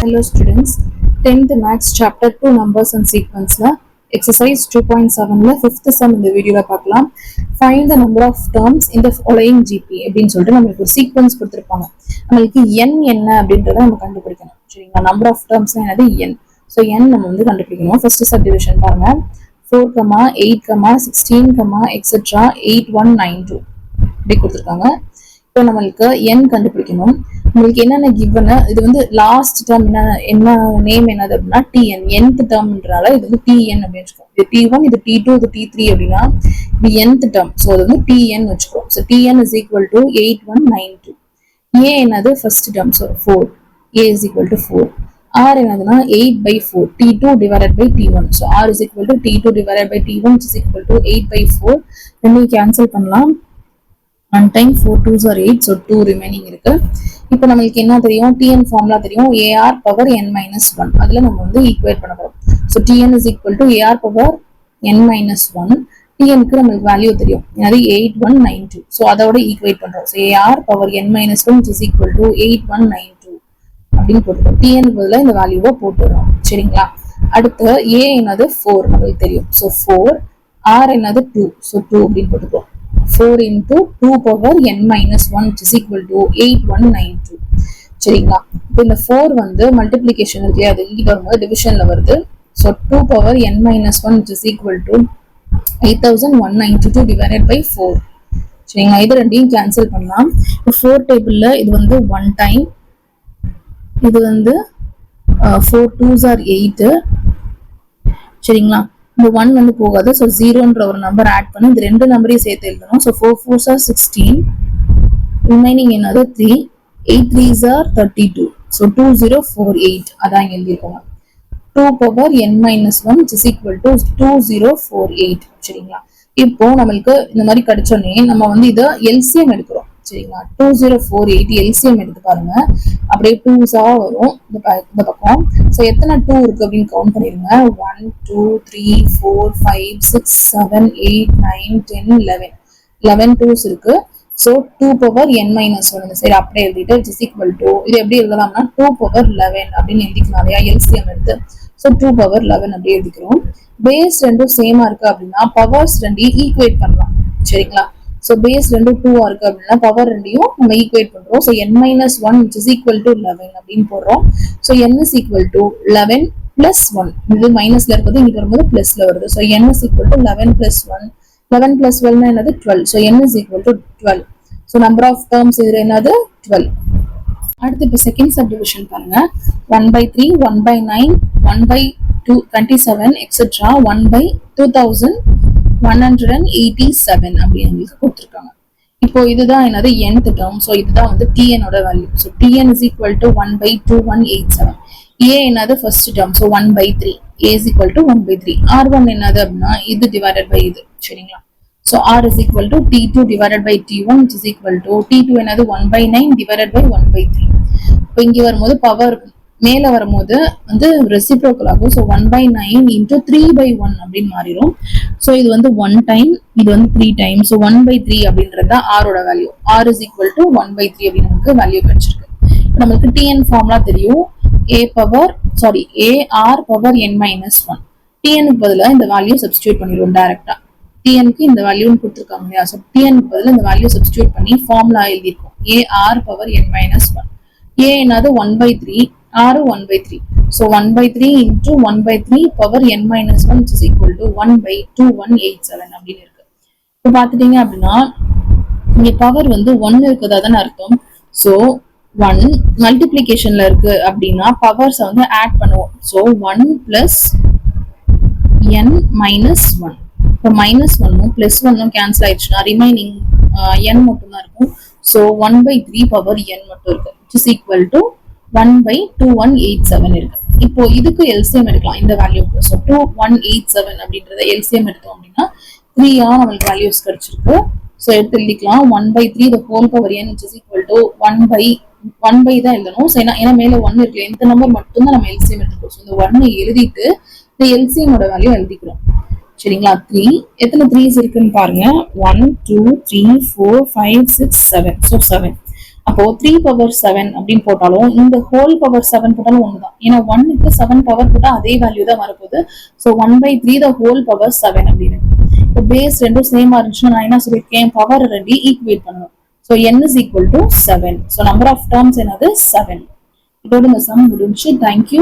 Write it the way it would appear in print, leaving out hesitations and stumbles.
Hello students, 10th Maths Chapter 2 Numbers and Sequence Exercise 2.7 5th sum இந்த வீடியோல பார்க்கலாம். Find the number of terms in the following GP அப்படின்னு சொல்லிட்டு நம்மளுக்கு ஒரு சீக்வன்ஸ் கொடுத்துருப்பாங்க. நம்மளுக்கு n என்ன அப்படின்றத நம்ம கண்டுபிடிக்கணும். சரிங்களா? நம்பர் ஆஃப் டேர்ம்ஸ் என்னது n. ஸோ n நம்ம வந்து கண்டுபிடிக்கணும். ஃபர்ஸ்ட் சப்டிவிஷன் பாருங்க. 4, 8, 16, etc. 8192 இப்படி கொடுத்துருக்காங்க. இப்போ நம்மளுக்கு n கண்டுபிடிக்கணும். உங்களுக்கு என்னென்ன கிவன், இது வந்து லாஸ்ட் டேர்ம் என்ன நேம் என்னது அப்படின்னா tn, nth டேர்ம்ன்றனால இது வந்து tn அப்படின்னு வச்சுக்கோம். இது t1, இது t2, இது t3 அப்படின்னா இது nth டேர்ம். ஸோ அது வந்து tn வச்சுக்கோம். So tn is equal to 8192. a என்னது first term, so 4, a is equal to 4. r என்னதுன்னா 8/4, t2 divided by t1. So r is equal to t2 divided by t1 which is equal to 8/4. ரெண்டையும் cancel பண்ணலாம். 1 time 4 2s are 8, so 2 remaining இருக்கு. இப்போ நம்மளுக்கு என்ன தெரியும், tn formula தெரியும், ar power n minus 1. அதுல நம்ம வந்து ஈக்குவேட் பண்ண போறோம். So tn is equal to ar power n minus 1. tn க்கு நம்மளுக்கு வேல்யூ தெரியும், அது 8192. ஸோ அதோட ஈக்குவேட் பண்றோம். So ar power n minus 1 which is equal to 8192 அப்படின்னு போட்டுருக்கோம். tn பதிலா இந்த வேல்யூவை போட்டுறோம். சரிங்களா? அடுத்து a என்னது 4 நம்மளுக்கு தெரியும். ஸோ 4, r என்னது 2, ஸோ 2 அப்படின்னு போட்டுருக்கோம். 4 into 2 power n minus 1 which is equal to 8192. சரிங்களா? இப்போ இந்த 4 வந்து மல்டிப்ளிகேஷன் இருக்கு, அது இங்க வரும்போது டிவிஷன்ல வருது. So 2 power n minus 1 which is equal to 8192 divided by 4. சரிங்களா? இது ரெண்டையும் கேன்சல் பண்ணலாம். 4 டேபிள்ல இது வந்து 1 டைம், இது வந்து 4 2s are 8. சரிங்களா? இந்த 1 வந்து போகாது. ஸோ 0ன்ற ஒரு நம்பர் ஆட் பண்ணி இந்த ரெண்டு நம்பரையும் சேர்த்து எழுதணும். ஸோ 4 4s are 16, ரிமைனிங் என்னது 3, 8 3s are 32. ஸோ 2048 அதான் இங்க எழுதியிருக்கோங்க. 2 power n minus 1 which is equal to 2048. சரிங்களா? இப்போ நம்மளுக்கு இந்த மாதிரி கிடைச்சோன்னே நம்ம வந்து இதை எல்சிஎம் எடுக்கிறோம். சரிங்களா? 2048 எல்சிஎம் எடுத்து பாருங்க. அப்படியே 2s வரும் இந்த பக்கம். ஸோ எத்தனை 2 இருக்கு அப்படின்னு கவுண்ட் பண்ணிருங்க. 1 2 3 4 5 6 7 8 9 10 11 11 2s இருக்கு. ஸோ 2 power n minus 1 இந்த சைடு அப்படியே எழுதிட்டு which is equal to, இது எப்படி எழுதலாம்னா 2 power 11 அப்படின்னு எழுதிக்கலாம் இல்லையா எல்சிஎம் எடுத்து. ஸோ 2 power 11 அப்படியே எழுதிக்கிறோம். பேஸ் ரெண்டும் சேமா இருக்கு அப்படின்னா பவர்ஸ் ரெண்டையும் ஈக்குவேட் பண்ணலாம். சரிங்களா? ஸோ பேஸ் ரெண்டும் 2 இருக்கு அப்படின்னா பவர் ரெண்டையும் நம்ம ஈக்குவேட் பண்றோம். So n minus 1 which is equal to 11 அப்படின்னு போடுறோம். So n is equal to 11 plus 1. இது மைனஸ்ல இருக்கிறது இங்க வரும்போது பிளஸ்ல வருது. So n is equal to 11 plus 1. 11 plus 12 என்னது 12. So n is equal to 12. So number of terms இது என்னது 12. அடுத்து இப்போ செகண்ட் சப்டிவிஷன் பாருங்க. 1/3, 1/9, 1/27 எக்ஸெட்ரா 1/2187 அப்படின்னு கொடுத்துருக்காங்க. இப்போ இதுதான் என்னது nth டேர்ம். ஸோ இதுதான் வந்து tn ஓட value. So tn is equal to 1/2187. a என்னது first term. So 1/3. a is equal to 1/3. r1 என்னது அப்படின்னா இது டிவைடட் பை இது. சரிங்களா? So r is equal to t2 divided by t1 which is equal to t2 என்னது 1/9 divided by 1/3. இப்போ இங்க வரும்போது பவர் மேல வரும்போது வந்து ரெசிப்ரோக்கல் ஆகும். ஸோ 1/9 into 3/1 அப்படின்னு மாறிடும். ஸோ இது வந்து 1 டைம், இது வந்து 3 டைம். ஸோ 1/3 அப்படின்றது தான் r ஓட value. r is equal to 1/3 அப்படின்னு நமக்கு வேல்யூ கிடைச்சிருக்கு. இப்போ நமக்கு tn ஃபார்முலா தெரியும். ar power n minus 1. tn க்கு பதிலாக இந்த வேல்யூ சப்ஸ்டியூட் பண்ணிடுவோம் டைரக்டா. tn க்கு இந்த வேல்யூன்னு கொடுத்துருக்காங்க இல்லையா? ஸோ tn க்கு பதிலாக இந்த வேல்யூ சப்ஸ்டியூட் பண்ணி formula எழுதிருக்கோம். ar power n minus 1. a என்னது 1/3, r 1/3. So 1/3 into 1/3 power n minus 1 which is equal to 1/2187 அப்படின்னு இருக்கு. இப்போ பார்த்துட்டீங்க அப்படின்னா இங்க பவர் வந்து 1 இருக்குதா தானே அர்த்தம். ஸோ 1 மல்டிப்ளிகேஷன்ல இருக்கு அப்படின்னா பவர்ஸை வந்து ஆட் பண்ணுவோம். So 1 plus n minus 1. இப்போ minus 1 plus 1 கேன்சல் ஆயிடுச்சுன்னா ரிமைனிங் n மட்டும் தான் இருக்கும். ஸோ 1/3 power n மட்டும் இருக்கு which is equal to 1/2187 இருக்கு. இப்போ இதுக்கு எல்சிஎம் எடுக்கலாம் இந்த வேல்யூக்கு. ஸோ 2187 அப்படின்றத எல்சிஎம் எடுத்தோம் அப்படின்னா 3 நம்மளுக்கு வேல்யூஸ் கிடைச்சிருக்கு. ஸோ எடுத்து எழுதிக்கலாம் 1/3 the whole power n which is equal to 1/1 தான் எழுதணும். ஸோ ஏன்னா மேல 1 இருக்கு, இந்த நம்பர் மட்டும் தான் நம்ம எல்சிஎம் எடுத்துக்கோம். ஸோ இந்த 1 எழுதிட்டு இந்த எல்சிஎம் ஓட வேல்யூ எழுதிக்கிறோம். சரிங்களா? 3 எத்தனை 3s இருக்குன்னு பாருங்க. 1 2 3 4 5 6 7. ஸோ 7. அப்போ 3 பவர் 7 அப்படின்னு போட்டாலும் இந்த ஹோல் பவர் 7 போட்டாலும் ஒண்ணுதான். ஏன்னா 1க்கு 7 பவர் போட்டா அதே வேல்யூ தான் வரப்போகுது. ஸோ 1/3 த ஹோல் பவர் 7 அப்படின்னு. இப்போ பேஸ் ரெண்டும் சேமா இருந்துச்சுன்னா நான் என்ன சொல்லியிருக்கேன், பவர் ரெண்டு ஈக்குவேட் பண்ணணும். So n is equal to 7. So number of terms என்னது 7. இதோட இந்த சம் முடிஞ்சு. தேங்க்யூ.